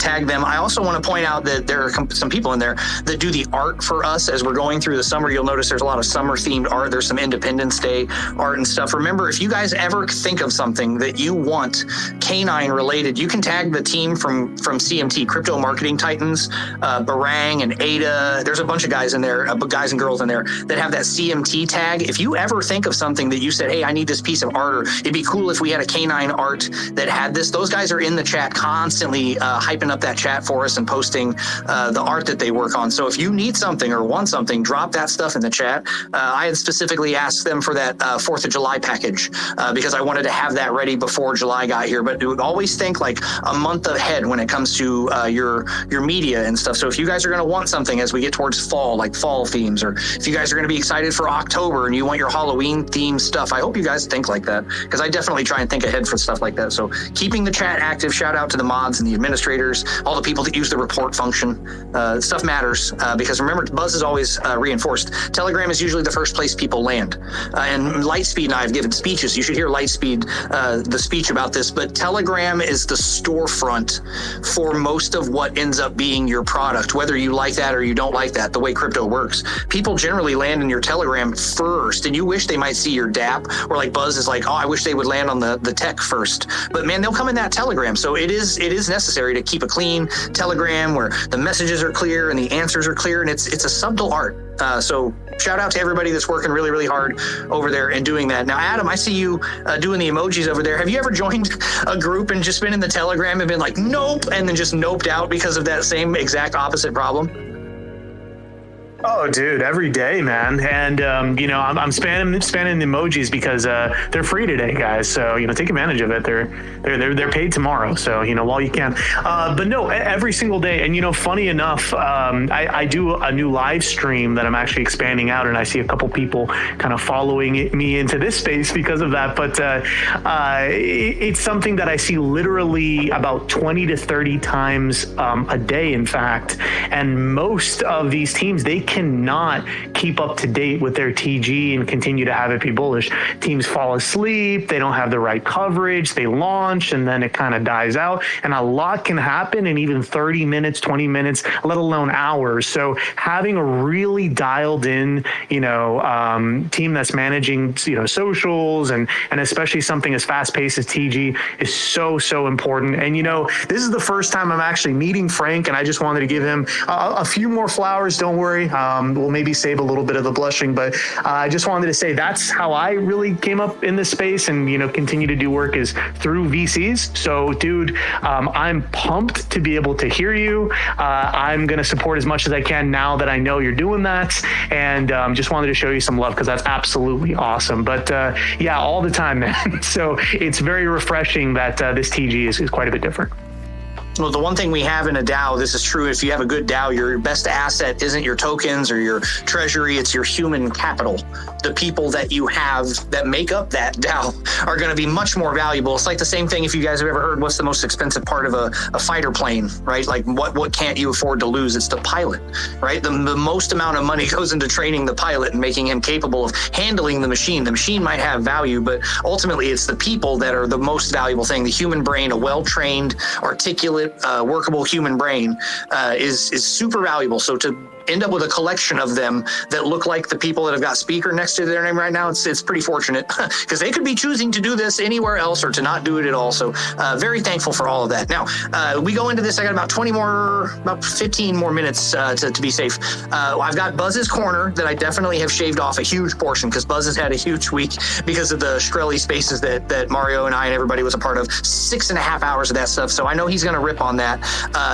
tag them. I also want to point out that there are some people in there that do the art for us as we're going through the summer. You'll notice there's a lot of summer themed art. There's some Independence Day art and stuff. Remember, if you guys ever think of something that you want K9 related, you can tag the team from CMT, Crypto Marketing Titans, Barang and Ada. There's a bunch of guys in there, guys and girls in there that have that CMT tag. If you ever think of something that you said, hey, I need this piece of art, or it'd be cool if we had a K9 art that had this, those guys are in the chat constantly hyping up that chat for us and posting the art that they work on. So if you need something or want something, drop that stuff in the chat. I had specifically asked them for that 4th of July package because I wanted to have that ready before July got here. But always think like a month ahead when it comes to your media and stuff. So if you guys are going to want something as we get towards fall, like fall themes, or if you guys are going to be excited for October and you want your Halloween themed stuff, I hope you guys think like that, because I definitely try and think ahead for stuff like that. So keeping the chat active, shout out to the mods and the administrators, all the people that use the report function. Stuff matters because remember, Buzz is always reinforced. Telegram is usually the first place people land. And Lightspeed and I have given speeches. You should hear Lightspeed, the speech about this, but Telegram is the storefront for most of what ends up being your product, whether you like that or you don't like that, the way crypto works. People generally land in your Telegram first, and you wish they might see your DApp, or like Buzz is like, oh, I wish they would land on the tech first. But man, they'll come in that Telegram. So it is necessary to keep a clean Telegram where the messages are clear and the answers are clear, and it's a subtle art. So shout out to everybody that's working really, really hard over there and doing that. Now, Adam, I see you doing the emojis over there. Have you ever joined a group and just been in the Telegram and been like, nope, and then just noped out because of that same exact opposite problem? Oh, dude, every day, man. And, I'm spamming the emojis because they're free today, guys. So, take advantage of it. They're paid tomorrow. So, while you can. But no, every single day. And, funny enough, I do a new live stream that I'm actually expanding out, and I see a couple people kind of following me into this space because of that. But it's something that I see literally about 20 to 30 times a day, in fact. And most of these teams, they cannot keep up to date with their TG and continue to have it be bullish. Teams fall asleep, they don't have the right coverage, they launch, and then it kind of dies out. And a lot can happen in even 30 minutes, 20 minutes, let alone hours. So having a really dialed in, team that's managing, socials and especially something as fast paced as TG is so important. And, this is the first time I'm actually meeting Frank, and I just wanted to give him a few more flowers. Don't worry. We'll maybe save a little bit of the blushing, but I just wanted to say that's how I really came up in this space and, continue to do work is through VCs. So, dude, I'm pumped to be able to hear you. I'm going to support as much as I can now that I know you're doing that. And just wanted to show you some love because that's absolutely awesome. But yeah, all the time, man. So it's very refreshing that this TG is quite a bit different. Well, the one thing we have in a DAO, this is true, if you have a good DAO, your best asset isn't your tokens or your treasury, it's your human capital. The people that you have that make up that DAO are going to be much more valuable. It's like the same thing if you guys have ever heard what's the most expensive part of a fighter plane, right? Like what can't you afford to lose? It's the pilot, right? The most amount of money goes into training the pilot and making him capable of handling the machine. The machine might have value, but ultimately it's the people that are the most valuable thing. The human brain, a well-trained, articulate, workable human brain is super valuable. So to end up with a collection of them that look like the people that have got speaker next to their name right now, it's pretty fortunate because they could be choosing to do this anywhere else or to not do it at all. So very thankful for all of that. Now we go into this. I got about 15 more minutes to be safe. I've got Buzz's corner that I definitely have shaved off a huge portion because Buzz has had a huge week because of the Shkreli spaces that Mario and I and everybody was a part of. 6.5 hours of that stuff. So I know he's going to rip on that.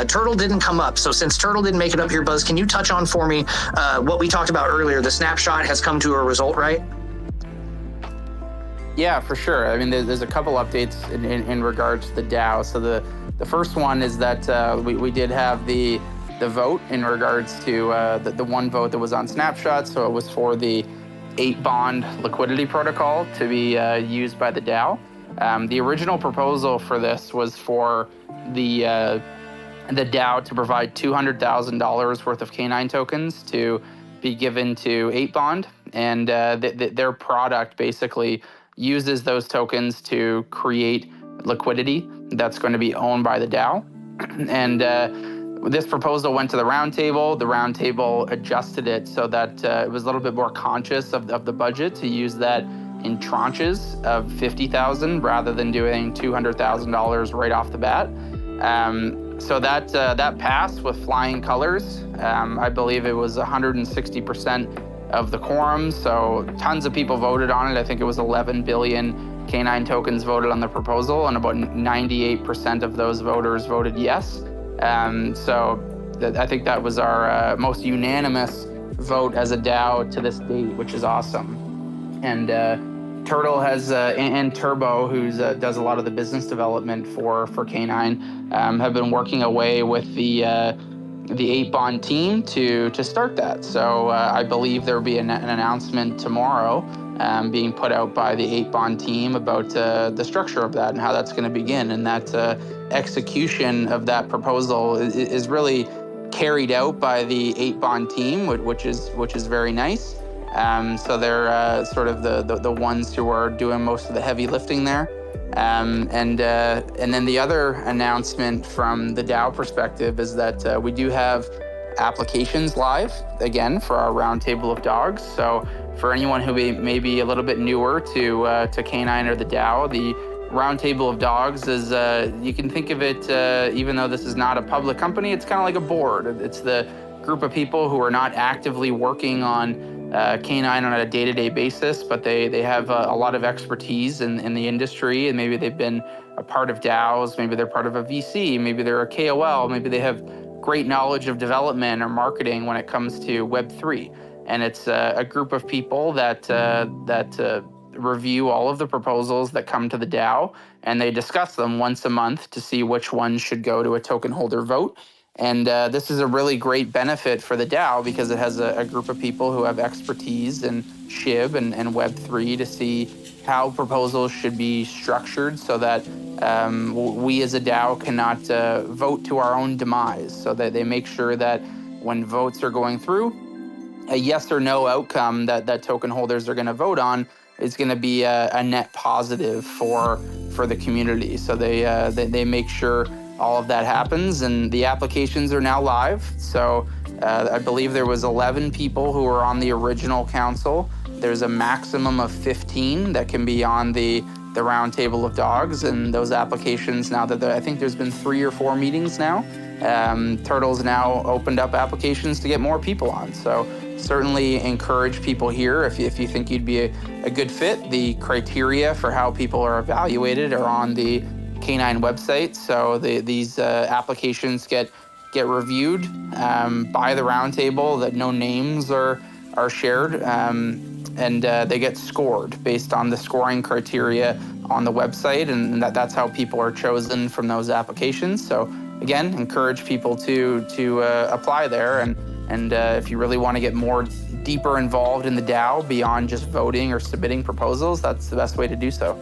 Turtle didn't come up. So since Turtle didn't make it up here, Buzz, can you touch on for me what we talked about earlier? The snapshot has come to a result, right? Yeah, for sure. I mean, there's a couple updates in regards to the DAO. So the first one is that we did have the vote in regards to the one vote that was on snapshot. So it was for the 8 bond liquidity protocol to be used by the DAO. The original proposal for this was for the DAO to provide $200,000 worth of K9 tokens to be given to 8 bond, and their product basically uses those tokens to create liquidity that's going to be owned by the DAO. And this proposal went to the roundtable. The roundtable adjusted it so that it was a little bit more conscious of the budget to use that in tranches of $50,000 rather than doing $200,000 right off the bat. So that passed with flying colors. I believe it was 160% of the quorum, so tons of people voted on it. I think it was 11 billion K9 tokens voted on the proposal, and about 98% of those voters voted yes. So I think that was our most unanimous vote as a DAO to this date, which is awesome. And Turtle has, and Turbo, who does a lot of the business development for K9, have been working away with the 8 bond team to start that. So I believe there will be an announcement tomorrow being put out by the 8 bond team about the structure of that and how that's going to begin. And that execution of that proposal is really carried out by the 8 bond team, which is very nice. So they're sort of the ones who are doing most of the heavy lifting there. And then the other announcement from the DAO perspective is that we do have applications live again for our Roundtable of Dogs. So for anyone who may be a little bit newer to K9 or the DAO, the Roundtable of Dogs is, you can think of it, even though this is not a public company, it's kind of like a board. It's the group of people who are not actively working on K9 on a day-to-day basis, but they have a lot of expertise in the industry, and maybe they've been a part of DAOs, maybe they're part of a VC, maybe they're a KOL, maybe they have great knowledge of development or marketing when it comes to Web3. And it's a group of people that review all of the proposals that come to the DAO, and they discuss them once a month to see which ones should go to a token holder vote. And this is a really great benefit for the DAO because it has a group of people who have expertise in SHIB and Web3 to see how proposals should be structured so that we as a DAO cannot vote to our own demise, so that they make sure that when votes are going through, a yes or no outcome that token holders are going to vote on is going to be a net positive for the community. So they make sure all of that happens, and the applications are now live. So I believe there was 11 people who were on the original council. There's a maximum of 15 that can be on the Roundtable of Dogs, and those applications now that I think there's been 3 or 4 meetings now. Turtle's now opened up applications to get more people on. So certainly encourage people here if you think you'd be a good fit. The criteria for how people are evaluated are on the K9 website. So these applications get reviewed by the roundtable, that no names are shared, and they get scored based on the scoring criteria on the website, and that's how people are chosen from those applications. So again, encourage people to apply there, and if you really want to get more deeper involved in the DAO beyond just voting or submitting proposals, that's the best way to do so.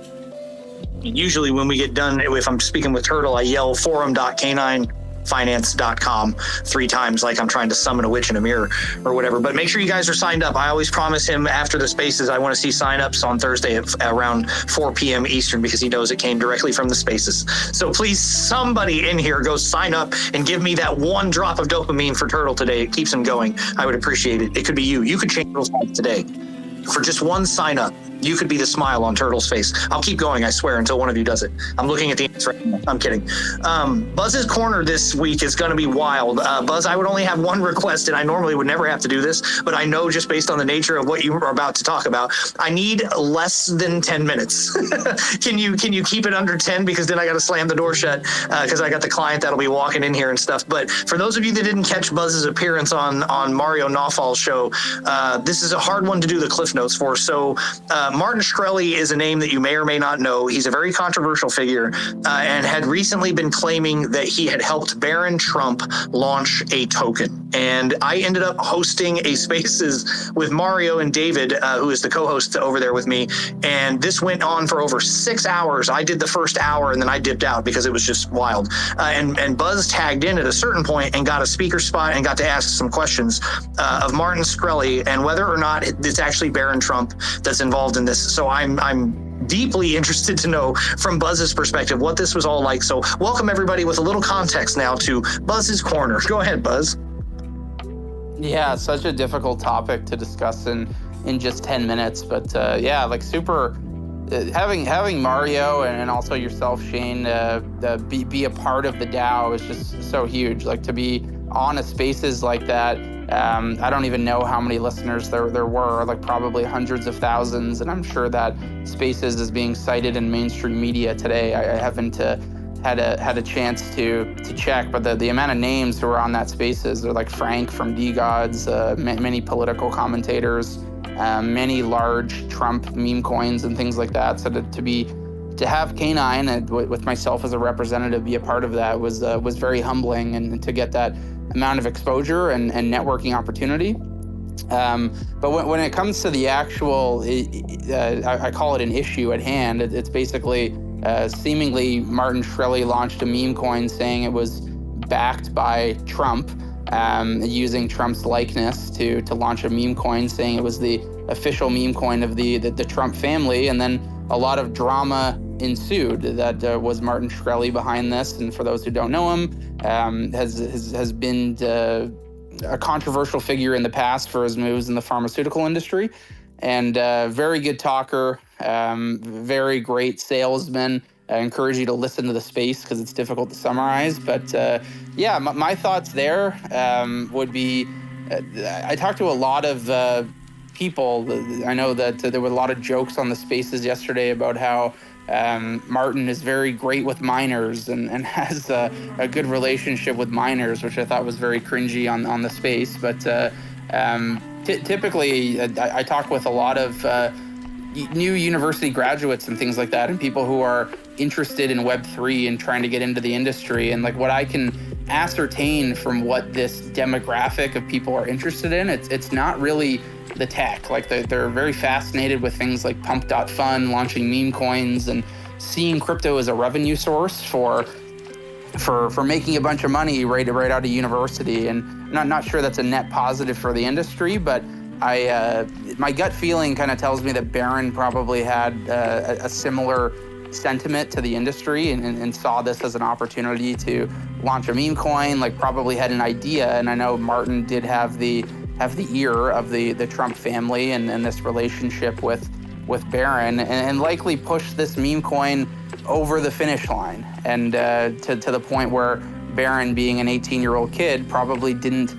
Usually when we get done, if I'm speaking with Turtle, I yell forum.k9finance.com 3 times like I'm trying to summon a witch in a mirror or whatever. But make sure you guys are signed up. I always promise him after the spaces, I want to see signups on Thursday at around 4 p.m. Eastern, because he knows it came directly from the spaces. So please, somebody in here, go sign up and give me that 1 drop of dopamine for Turtle today. It keeps him going. I would appreciate it. It could be you. You could change Turtle's life today. For just 1 sign up, you could be the smile on Turtle's face. I'll keep going, I swear, until one of you does it. I'm looking at the answer right now. I'm kidding. Buzz's Corner this week is going to be wild. Buzz, I would only have 1 request, and I normally would never have to do this, but I know just based on the nature of what you are about to talk about, I need less than 10 minutes. Can you keep it under 10? Because then I got to slam the door shut because I got the client that'll be walking in here and stuff. But for those of you that didn't catch Buzz's appearance on Mario Nawfal's show, this is a hard one to do the cliff notes for. So Martin Shkreli is a name that you may or may not know. He's a very controversial figure and had recently been claiming that he had helped Barron Trump launch a token. and I ended up hosting a Spaces with Mario and David, who is the co-host over there with me. And this went on for over 6 hours. I did the first hour and then I dipped out because it was just wild. And Buzz tagged in at a certain point and got a speaker spot and got to ask some questions of Martin Shkreli and whether or not it's actually Barron Trump that's involved in this. So I'm deeply interested to know from Buzz's perspective what this was all like. So welcome everybody with a little context now to Buzz's Corner. Go ahead, Buzz. Yeah, such a difficult topic to discuss in just 10 minutes. But yeah, like super having Mario and also yourself, Shane, be a part of the DAO is just so huge. Like to be on a Spaces like that. I don't even know how many listeners there were, like probably hundreds of thousands. And I'm sure that Spaces is being cited in mainstream media today. I haven't had a chance to check, but the amount of names who are on that Spaces are like Frank from DGods, many political commentators, many large Trump meme coins and things like that. So to have K9 and with myself as a representative be a part of that was very humbling, and to get that amount of exposure and networking opportunity. But when it comes to the actual, I call it an issue at hand, it's basically seemingly Martin Shkreli launched a meme coin saying it was backed by Trump, using Trump's likeness to launch a meme coin saying it was the official meme coin of the Trump family. And then a lot of drama ensued that was Martin Shkreli behind this. And for those who don't know him, has been a controversial figure in the past for his moves in the pharmaceutical industry, and very good talker, very great salesman. I encourage you to listen to the space because it's difficult to summarize. But yeah, my thoughts there would be, I talked to a lot of people. I know that there were a lot of jokes on the Spaces yesterday about how Martin is very great with miners and has a good relationship with miners, which I thought was very cringy on the space. But typically, I talk with a lot of new university graduates and things like that, and people who are interested in Web3 and trying to get into the industry. And like what I can ascertain from what this demographic of people are interested in, it's not really the tech. Like they're very fascinated with things like Pump.Fun, launching meme coins, and seeing crypto as a revenue source for making a bunch of money right out of university. And not sure that's a net positive for the industry, but my gut feeling kind of tells me that Barron probably had a similar sentiment to the industry and saw this as an opportunity to launch a meme coin, like probably had an idea. And I know Martin did have the ear of the Trump family and this relationship with Barron, and likely pushed this meme coin over the finish line, and to the point where Barron, being an 18-year-old kid, probably didn't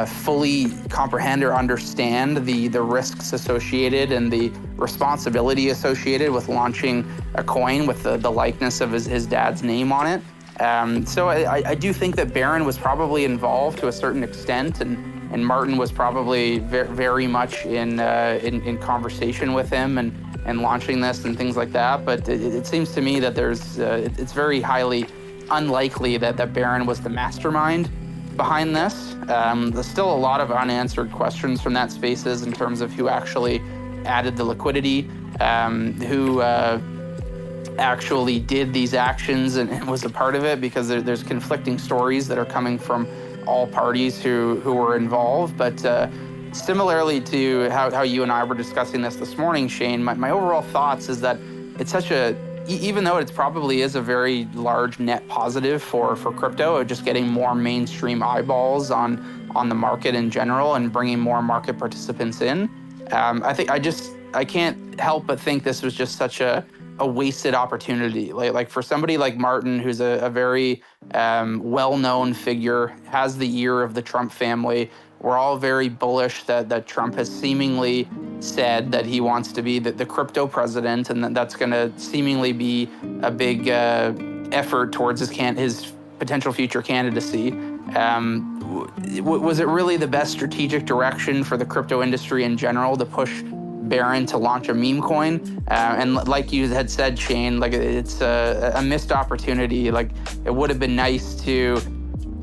fully comprehend or understand the risks associated and the responsibility associated with launching a coin with the likeness of his dad's name on it. So I do think that Barron was probably involved to a certain extent, and Martin was probably very much in conversation with him and launching this and things like that. But it seems to me that it's very highly unlikely that Barron was the mastermind behind this. There's still a lot of unanswered questions from that Spaces in terms of who actually added the liquidity, who actually did these actions and was a part of it, because there's conflicting stories that are coming from all parties who were involved. But similarly to how you and I were discussing this morning, Shane, my overall thoughts is that it's such even though it probably is a very large net positive for crypto, just getting more mainstream eyeballs on the market in general and bringing more market participants in, I can't help but think this was just such a wasted opportunity. Like for somebody like Martin, who's a very well-known figure, has the ear of the Trump family. We're all very bullish that Trump has seemingly said that he wants to be the crypto president, and that's going to seemingly be a big effort towards his potential future candidacy. Was it really the best strategic direction for the crypto industry in general to push Barron to launch a meme coin? And like you had said, Shane, like it's a missed opportunity. Like it would have been nice to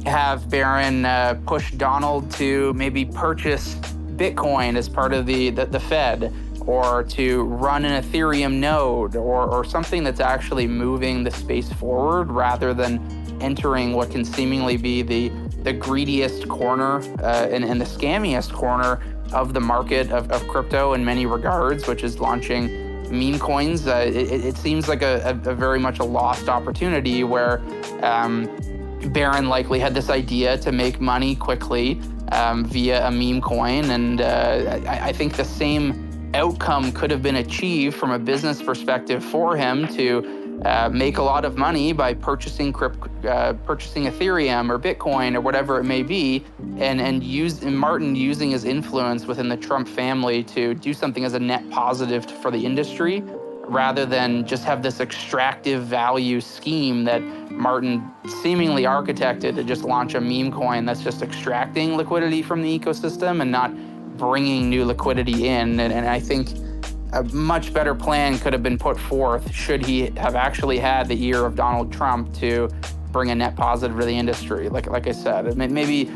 have Barron push Donald to maybe purchase Bitcoin as part of the Fed, or to run an Ethereum node, or something that's actually moving the space forward rather than entering what can seemingly be the greediest corner and the scammiest corner of the market of crypto in many regards, which is launching meme coins. It seems like a very much a lost opportunity where Barron likely had this idea to make money quickly via a meme coin. And I think the same outcome could have been achieved from a business perspective for him to make a lot of money by purchasing Ethereum or Bitcoin or whatever it may be, and Martin using his influence within the Trump family to do something as a net positive for the industry, rather than just have this extractive value scheme that Martin seemingly architected to just launch a meme coin that's just extracting liquidity from the ecosystem and not bringing new liquidity in. And I think a much better plan could have been put forth should he have actually had the ear of Donald Trump to bring a net positive to the industry. Like I said, maybe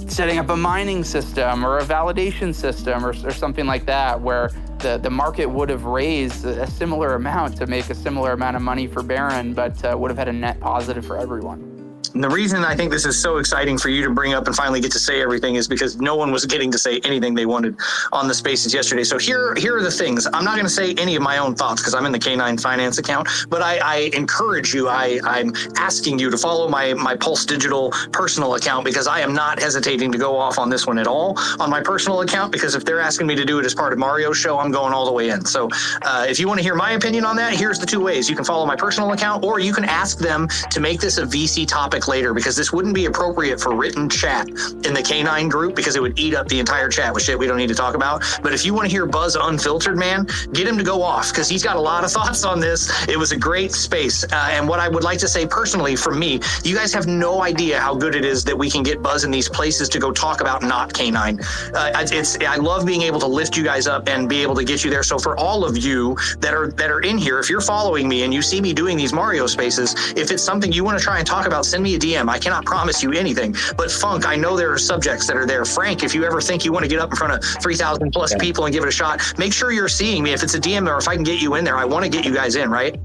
setting up a mining system or a validation system or something like that, where the market would have raised a similar amount to make a similar amount of money for Barron, but would have had a net positive for everyone. And the reason I think this is so exciting for you to bring up and finally get to say everything is because no one was getting to say anything they wanted on the spaces yesterday. So here are the things. I'm not going to say any of my own thoughts because I'm in the K9 Finance account, but I encourage you. I'm asking you to follow my Pulse Digital personal account, because I am not hesitating to go off on this one at all on my personal account, because if they're asking me to do it as part of Mario's show, I'm going all the way in. So if you want to hear my opinion on that, here's the two ways. You can follow my personal account, or you can ask them to make this a VC topic later, because this wouldn't be appropriate for written chat in the K9 group, because it would eat up the entire chat with shit we don't need to talk about. But if you want to hear Buzz unfiltered, man, get him to go off, because he's got a lot of thoughts on this. It was a great space. And what I would like to say personally from me, you guys have no idea how good it is that we can get Buzz in these places to go talk about not K9. I love being able to lift you guys up and be able to get you there. So for all of you that are in here, if you're following me and you see me doing these Mario spaces, if it's something you want to try and talk about, send me a DM. I cannot promise you anything, but Funk, I know there are subjects that are there. Frank, if you ever think you want to get up in front of 3,000 plus people and give it a shot, make sure you're seeing me. If it's a DM or if I can get you in there, I want to get you guys in, right?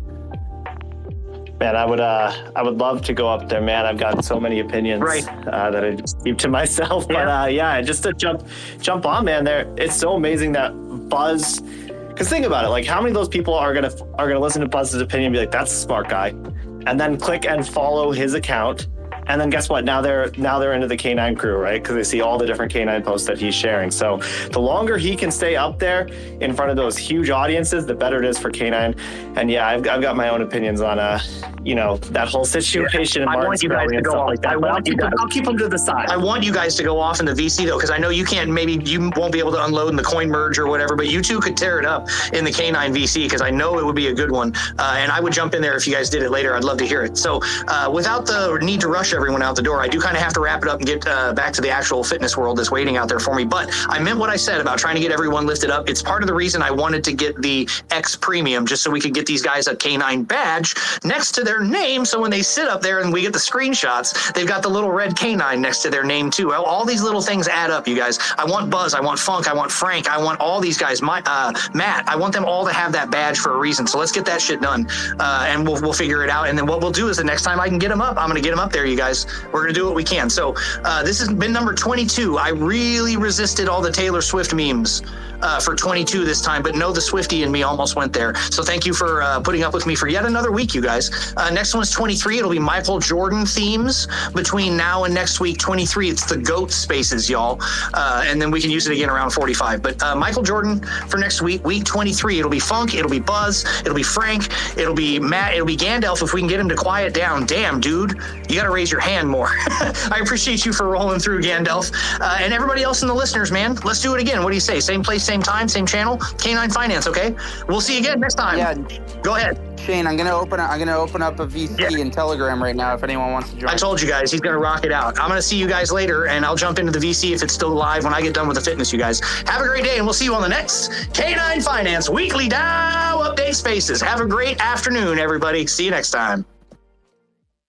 Man, I would love to go up there, man. I've got so many opinions that I just keep to myself. But just to jump on, man. It's so amazing that Buzz. Because think about it, like how many of those people are gonna listen to Buzz's opinion and be like, "That's a smart guy," and then click and follow his account. And then guess what? Now they're into the K9 crew, right? Because they see all the different K9 posts that he's sharing. So the longer he can stay up there in front of those huge audiences, the better it is for K9. And yeah, I've got my own opinions on that whole situation. I want you guys to go off. I'll keep them to the side. I want you guys to go off in the VC though, because I know you won't be able to unload in the Coinmerge or whatever, but you two could tear it up in the K9 VC, because I know it would be a good one. And I would jump in there if you guys did it later. I'd love to hear it. So without the need to rush everyone out the door, I do kind of have to wrap it up and get back to the actual fitness world that's waiting out there for me. But I meant what I said about trying to get everyone lifted up. It's part of the reason I wanted to get the X Premium, just so we could get these guys a K9 badge next to their name. So when they sit up there and we get the screenshots, they've got the little red K9 next to their name too. All these little things add up, you guys. I want Buzz, I want Funk, I want Frank, I want all these guys, Matt, I want them all to have that badge for a reason. So let's get that shit done, and we'll figure it out. And then what we'll do is the next time I can get them up, I'm going to get them up there, you guys. We're going to do what we can. So this has been number 22. I really resisted all the Taylor Swift memes for 22 this time, but no, the Swiftie in me almost went there. So thank you for putting up with me for yet another week, you guys. Next one's 23. It'll be Michael Jordan themes between now and next week. 23, it's the GOAT spaces, y'all. And then we can use it again around 45. But Michael Jordan for next week, week 23. It'll be Funk, it'll be Buzz, it'll be Frank, it'll be Matt, it'll be Gandalf if we can get him to quiet down. Damn, dude, you got to raise your hand more. I appreciate you for rolling through, Gandalf. And everybody else in the listeners, man, let's do it again. What do you say? Same place, same time, same channel, K9 Finance, okay? We'll see you again next time. Yeah. Go ahead. Shane, I'm gonna open up a VC in Telegram right now if anyone wants to join. I told you guys, he's gonna rock it out. I'm gonna see you guys later, and I'll jump into the VC if it's still live when I get done with the fitness, you guys. Have a great day, and we'll see you on the next K9 Finance Weekly DAO Update Spaces. Have a great afternoon, everybody. See you next time.